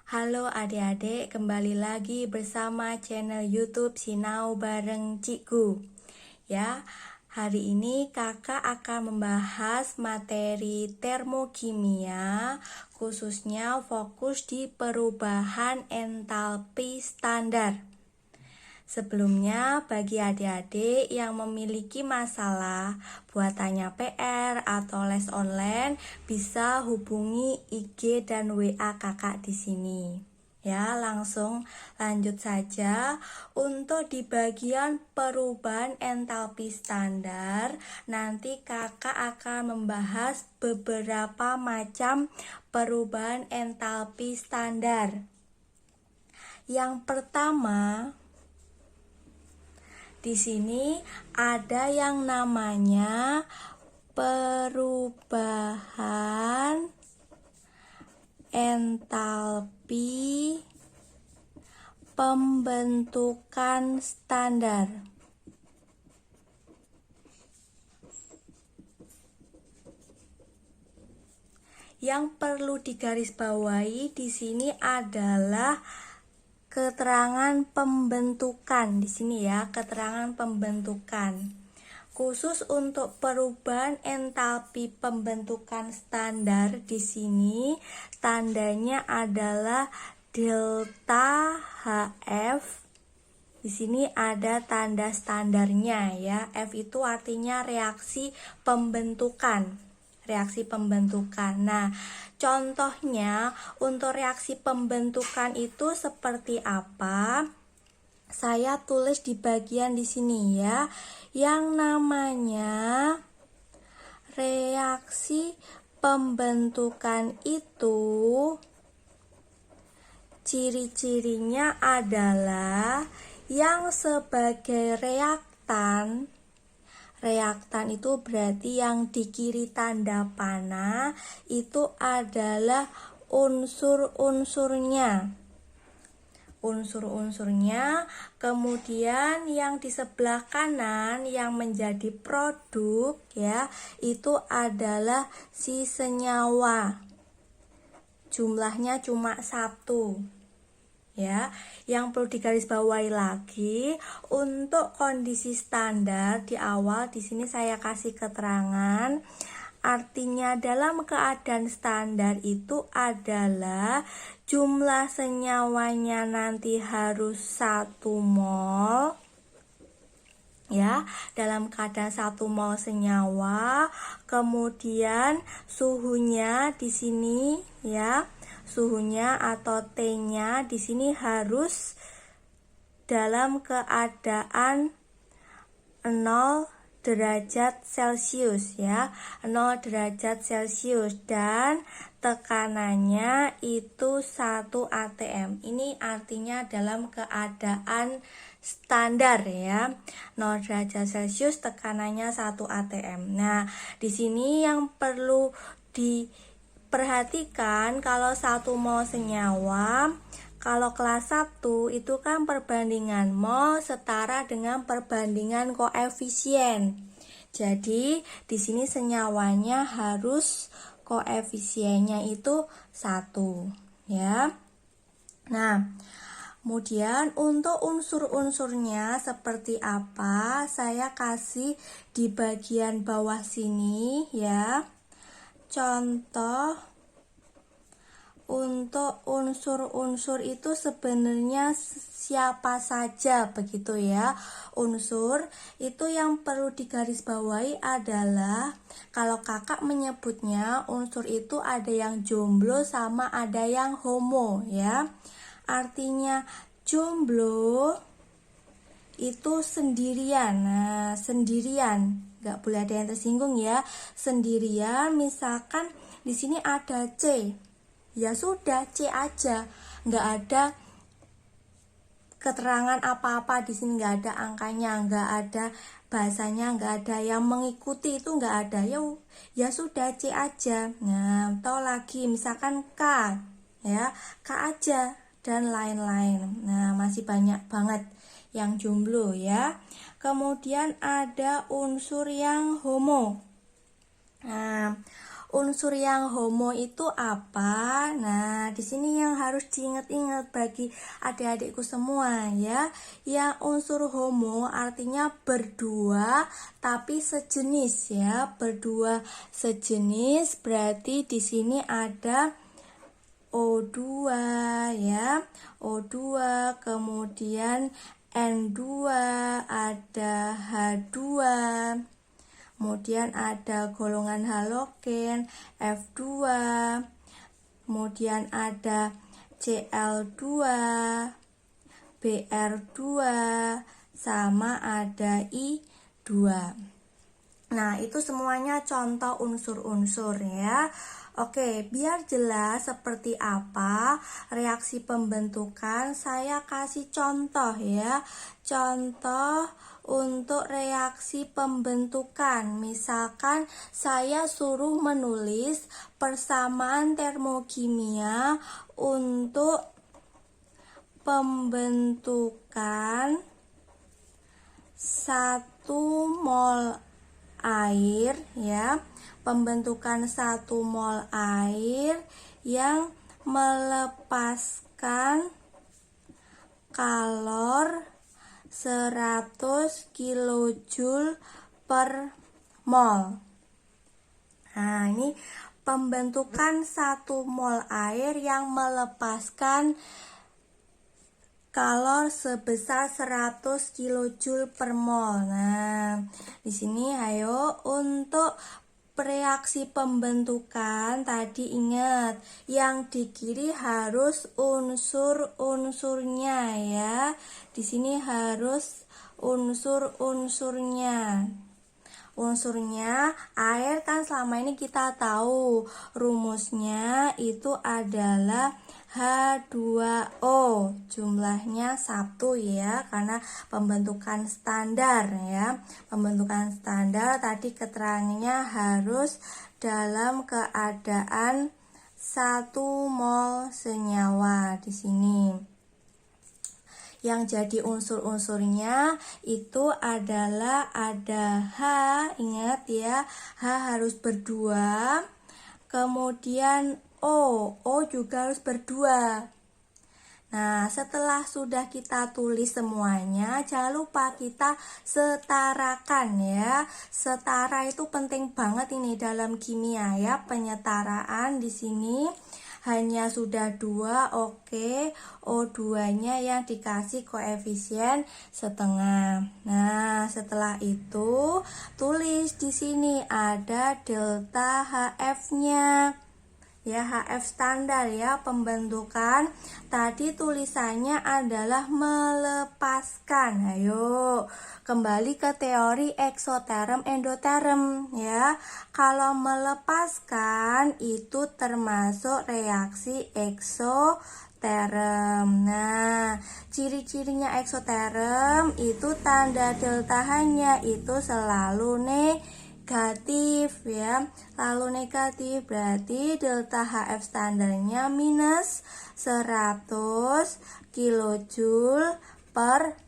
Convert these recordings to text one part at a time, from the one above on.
Halo adik-adik, kembali lagi bersama channel YouTube Sinau Bareng Cikgu. Ya, hari ini kakak akan membahas materi termokimia, khususnya fokus di perubahan entalpi standar. Sebelumnya, bagi adik-adik yang memiliki masalah buat tanya PR atau les online, bisa hubungi IG dan WA kakak di sini. Ya, langsung lanjut saja. Untuk di bagian perubahan entalpi standar, nanti kakak akan membahas beberapa macam perubahan entalpi standar. Yang pertama, di sini ada yang namanya perubahan entalpi pembentukan standar. Yang perlu digarisbawahi di sini adalah keterangan pembentukan. Di sini ya, keterangan pembentukan. Khusus untuk perubahan entalpi pembentukan standar di sini tandanya adalah delta HF. Di sini ada tanda standarnya ya. F itu artinya reaksi pembentukan. Reaksi pembentukan. Nah, contohnya untuk reaksi pembentukan itu seperti apa? Saya tulis di bagian di sini ya. Yang namanya reaksi pembentukan itu ciri-cirinya adalah yang sebagai reaktan. Reaktan itu berarti yang di kiri tanda panah itu adalah unsur-unsurnya. Unsur-unsurnya, kemudian yang di sebelah kanan yang menjadi produk ya, itu adalah si senyawa. Jumlahnya cuma 1. Ya, yang perlu digarisbawahi lagi untuk kondisi standar di awal di sini saya kasih keterangan. Artinya dalam keadaan standar itu adalah jumlah senyawanya nanti harus 1 mol. Ya, dalam keadaan 1 mol senyawa, kemudian suhunya di sini ya. Suhunya atau T-nya di sini harus dalam keadaan 0 derajat Celcius ya, 0 derajat Celcius dan tekanannya itu 1 atm. Ini artinya dalam keadaan standar ya. 0 derajat Celcius tekanannya 1 atm. Nah, di sini yang perlu diperhatikan kalau 1 mol senyawa, kalau kelas 1 itu kan perbandingan mol setara dengan perbandingan koefisien. Jadi di sini senyawanya harus koefisiennya itu 1 ya. Nah, kemudian untuk unsur-unsurnya seperti apa? Saya kasih di bagian bawah sini ya. Contoh untuk unsur-unsur itu sebenarnya siapa saja begitu ya. Unsur itu yang perlu digarisbawahi adalah kalau kakak menyebutnya unsur itu ada yang jomblo sama ada yang homo ya. Artinya jomblo itu sendirian. Nah, sendirian, nggak boleh ada yang tersinggung ya. Sendirian, misalkan di sini ada C. Ya sudah, C aja. Nggak ada keterangan apa-apa di sini, nggak ada angkanya, nggak ada bahasanya, nggak ada yang mengikuti, itu nggak ada. Ya sudah, C aja. Nah, atau lagi misalkan K ya, K aja dan lain-lain. Nah, masih banyak banget yang jomblo ya. Kemudian ada unsur yang homo. Nah, unsur yang homo itu apa? Nah, di sini yang harus diingat-ingat bagi adik-adikku semua ya. Yang unsur homo artinya berdua tapi sejenis ya. Berdua sejenis berarti di sini ada O2 ya. O2 kemudian N2 ada H2. Kemudian ada golongan halogen F2, kemudian ada Cl2, Br2, sama ada I2. Nah, itu semuanya contoh unsur-unsur ya. Oke, biar jelas seperti apa reaksi pembentukan, saya kasih contoh ya. Contoh untuk reaksi pembentukan. Misalkan saya suruh menulis persamaan termokimia untuk pembentukan 1 mol air ya. Pembentukan 1 mol air yang melepaskan kalor 100 kJ per mol. Nah, ini pembentukan 1 mol air yang melepaskan kalor sebesar 100 kJ per mol. Nah, di sini ayo untuk reaksi pembentukan tadi ingat yang di kiri harus unsur-unsurnya ya. Di sini harus unsur-unsurnya. Unsurnya air kan selama ini kita tahu rumusnya itu adalah H2O, jumlahnya 1 ya, karena pembentukan standar ya. Pembentukan standar tadi keterangannya harus dalam keadaan 1 mol senyawa di sini. Yang jadi unsur-unsurnya itu adalah ada H, ingat ya, H harus berdua, kemudian O juga harus berdua. Nah, setelah sudah kita tulis semuanya, jangan lupa kita setarakan ya. Setara itu penting banget ini dalam kimia ya, penyetaraan di sini. Hanya sudah 2, oke. O2-nya yang dikasih koefisien setengah. Nah, setelah itu tulis di sini ada delta HF-nya. Ya, HF standar ya pembentukan. Tadi tulisannya adalah melepaskan. Ayo, kembali ke teori eksoterm endoterm ya. Kalau melepaskan itu termasuk reaksi eksoterm. Nah, ciri-cirinya eksoterm itu tanda delta H-nya itu selalu negatif ya. Lalu negatif berarti delta HF standarnya minus 100 kJ per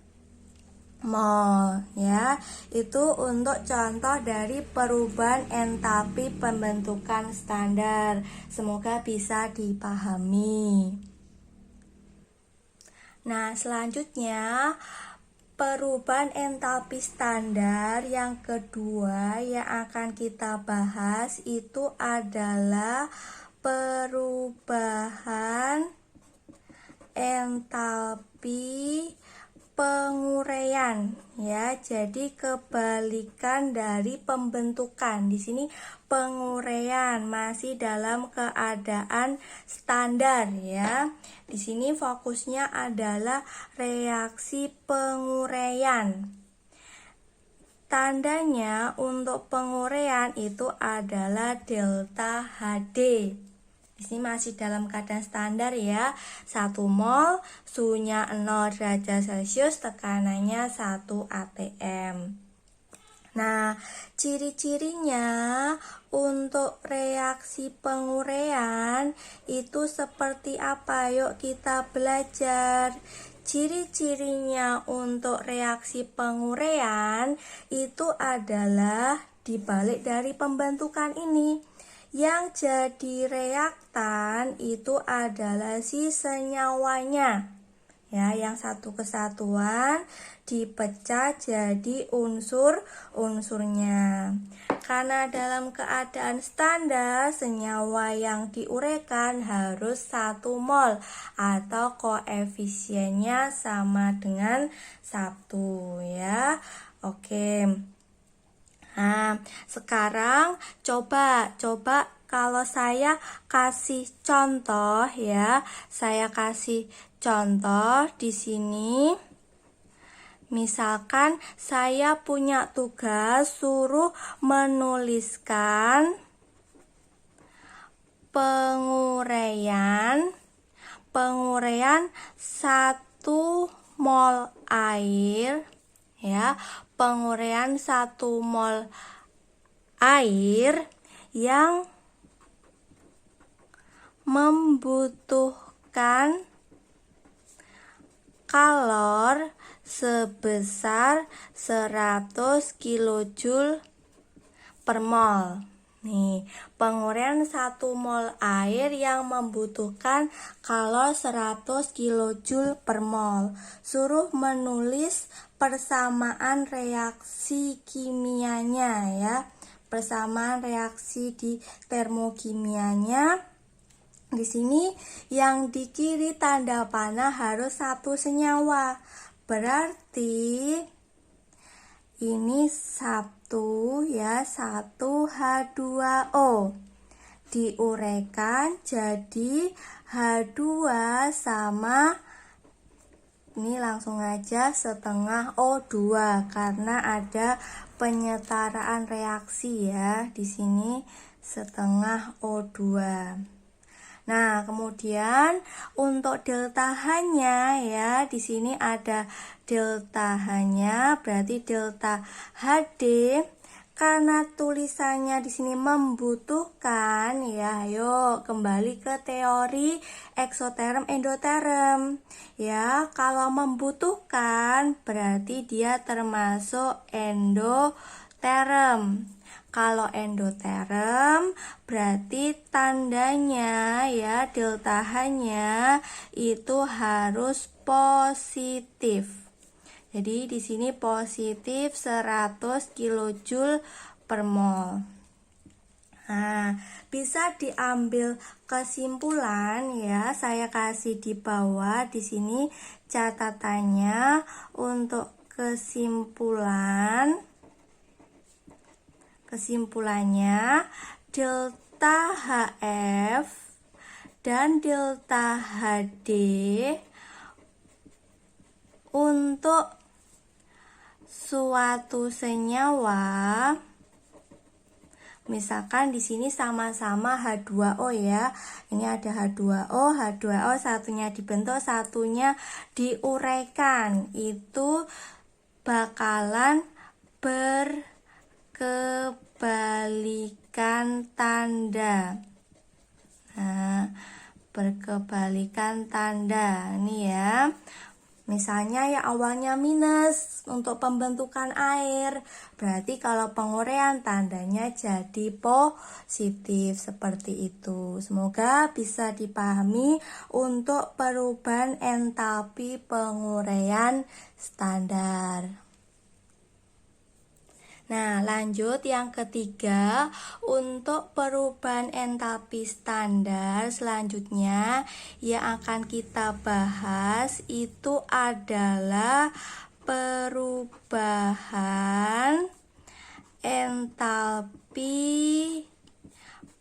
mol ya. Itu untuk contoh dari perubahan entalpi pembentukan standar. Semoga bisa dipahami. Nah, selanjutnya perubahan entalpi standar yang kedua yang akan kita bahas itu adalah perubahan entalpi penguraian ya. Jadi kebalikan dari pembentukan. Di sini penguraian masih dalam keadaan standar ya. Di sini fokusnya adalah reaksi penguraian. Tandanya untuk penguraian itu adalah delta HD. Di sini masih dalam keadaan standar ya. 1 mol, suhunya 0 derajat Celcius, tekanannya 1 atm. Nah, ciri-cirinya untuk reaksi penguraian itu seperti apa? Yuk kita belajar. Ciri-cirinya untuk reaksi penguraian itu adalah dibalik dari pembentukan ini. Yang jadi reaktan itu adalah si senyawanya. Ya, yang satu kesatuan dipecah jadi unsur-unsurnya. Karena dalam keadaan standar, senyawa yang diuraikan harus 1 mol atau koefisiennya sama dengan 1 ya. Oke. Nah, sekarang coba kalau saya kasih contoh ya. Saya kasih contoh di sini. Misalkan saya punya tugas suruh menuliskan penguraian 1 mol air ya, penguraian 1 mol air yang membutuhkan kalor sebesar 100 kJ per mol. Nih, penguraian 1 mol air yang membutuhkan kalor 100 kJ per mol. Suruh menulis persamaan reaksi kimianya ya. Persamaan reaksi di termokimianya. Di sini yang di kiri tanda panah harus 1 senyawa. Berarti ini 1 ya, 1 H2O. Diuraikan jadi H2 sama, ini langsung aja setengah O2 karena ada penyetaraan reaksi ya. Di sini setengah O2. Nah, kemudian untuk delta H-nya ya, di sini ada delta H-nya, berarti delta HD. Karena tulisannya di sini membutuhkan ya, ayo kembali ke teori eksoterm endoterm. Ya, kalau membutuhkan berarti dia termasuk endoterm. Kalau endoterm berarti tandanya ya, delta H-nya itu harus positif. Jadi di sini positif 100 kJ per mol. Nah, bisa diambil kesimpulan ya, saya kasih di bawah di sini catatannya untuk kesimpulannya delta HF dan delta HD untuk suatu senyawa, misalkan di sini sama-sama H2O ya. Ini ada H2O, H2O satunya dibentuk, satunya diuraikan. Itu bakalan berkebalikan tanda. Nah, berkebalikan tanda. Ini ya. Misalnya ya awalnya minus untuk pembentukan air, berarti kalau penguraian tandanya jadi positif seperti itu. Semoga bisa dipahami untuk perubahan entalpi penguraian standar. Nah, lanjut yang ketiga, untuk perubahan entalpi standar selanjutnya yang akan kita bahas itu adalah perubahan entalpi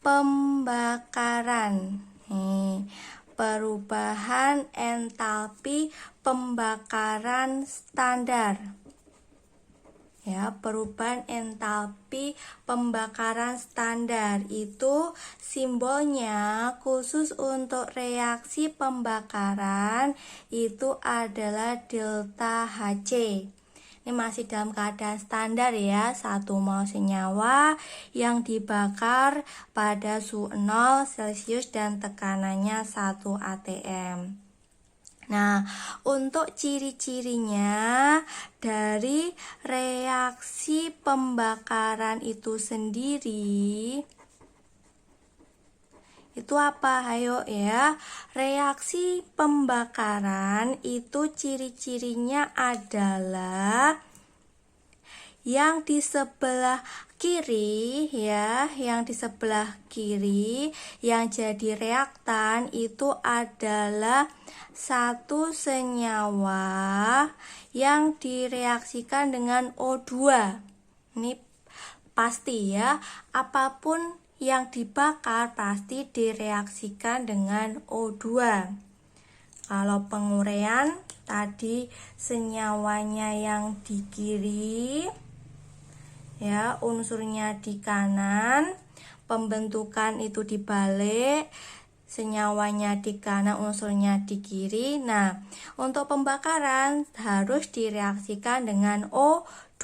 pembakaran. Perubahan entalpi pembakaran standar. Ya, perubahan entalpi pembakaran standar itu simbolnya khusus untuk reaksi pembakaran itu adalah delta Hc. Ini masih dalam keadaan standar ya, 1 mol senyawa yang dibakar pada suhu 0 Celcius dan tekanannya 1 atm. Nah, untuk ciri-cirinya dari reaksi pembakaran itu sendiri, Itu apa? Ayo ya. Reaksi pembakaran itu ciri-cirinya adalah yang di sebelah kiri ya, yang di sebelah kiri yang jadi reaktan itu adalah satu senyawa yang direaksikan dengan O2. Ini pasti ya, apapun yang dibakar pasti direaksikan dengan O2. Kalau penguraian tadi senyawanya yang di kiri ya, unsurnya di kanan, pembentukan itu dibalik, senyawanya di kanan, unsurnya di kiri. Nah, untuk pembakaran harus direaksikan dengan O2.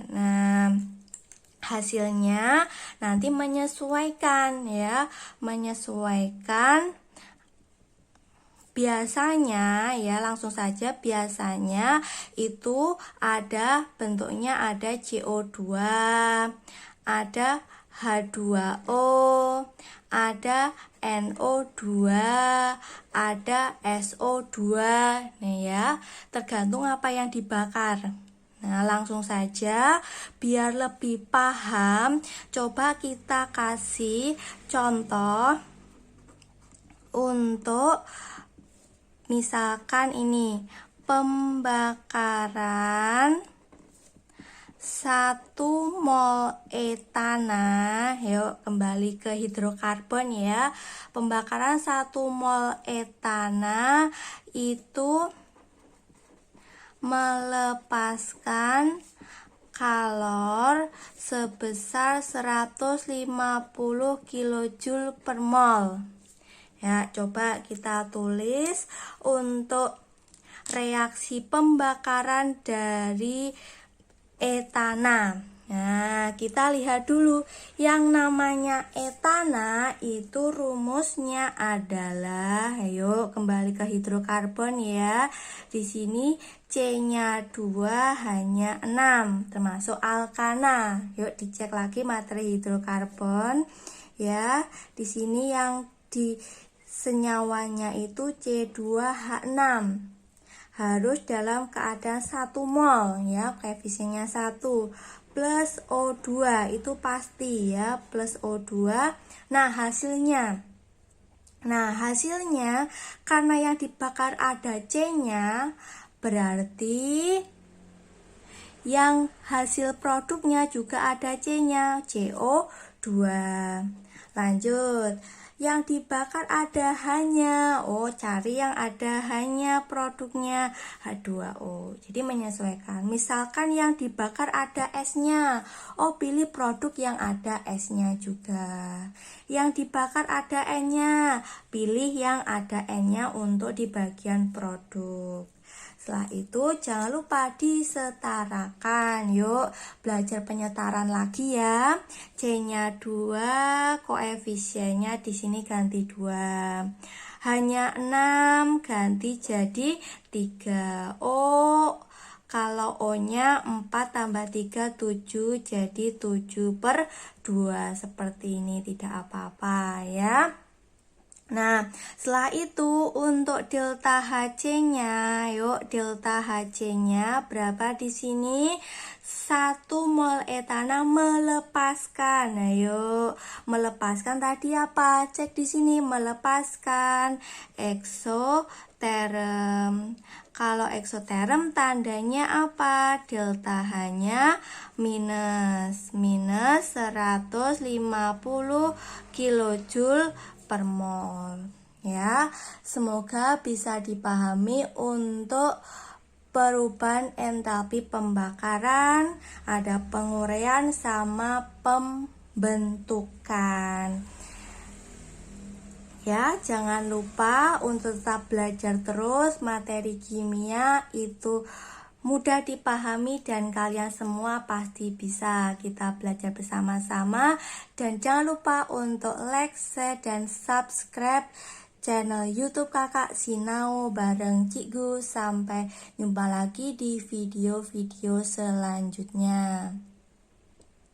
Nah, hasilnya nanti menyesuaikan ya, menyesuaikan. Biasanya ya, langsung saja, biasanya itu ada bentuknya ada CO2, ada H2O, ada NO2, ada SO2. Nah ya, tergantung apa yang dibakar. Nah, langsung saja biar lebih paham, coba kita kasih contoh untuk misalkan ini pembakaran 1 mol etana. Yuk kembali ke hidrokarbon ya. Pembakaran 1 mol etana itu melepaskan kalor sebesar 150 kJ per mol. Ya, coba kita tulis untuk reaksi pembakaran dari etana. Nah, kita lihat dulu. Yang namanya etana itu rumusnya adalah, ayo kembali ke hidrokarbon ya. Di sini C-nya 2 hanya 6, termasuk alkana. Yuk dicek lagi materi hidrokarbon ya. Di sini yang di senyawanya itu C2H6, harus dalam keadaan 1 mol ya, koefisiennya 1, plus O2 itu pasti ya, plus O2. Nah hasilnya karena yang dibakar ada C-nya, berarti yang hasil produknya juga ada C-nya, CO2. Lanjut, yang dibakar ada H-nya. Oh, cari yang ada H-nya, produknya H2O. Jadi menyesuaikan. Misalkan yang dibakar ada S-nya. Oh, pilih produk yang ada S-nya juga. Yang dibakar ada N-nya. Pilih yang ada N-nya untuk di bagian produk. Setelah itu jangan lupa disetarakan. Yuk belajar penyetaran lagi ya. C-nya 2, koefisiennya di sini ganti 2. Hanya 6 ganti jadi 3. O, kalau O-nya 4 tambah 3 7, jadi 7/2. Seperti ini, tidak apa-apa ya. Nah, setelah itu untuk delta Hc-nya, yuk delta Hc-nya berapa di sini? 1 mol etana melepaskan. Nah, yuk melepaskan tadi apa? Cek di sini, melepaskan eksoterm. Kalau eksoterm tandanya apa? Delta H-nya minus 150 kJ per mol ya. Semoga bisa dipahami untuk perubahan entalpi pembakaran, ada penguraian sama pembentukan. Ya, jangan lupa untuk tetap belajar terus. Materi kimia itu mudah dipahami dan kalian semua pasti bisa. Kita belajar bersama-sama. Dan jangan lupa untuk like, share, dan subscribe channel YouTube Kakak Sinau bareng Cikgu. Sampai jumpa lagi di video-video selanjutnya.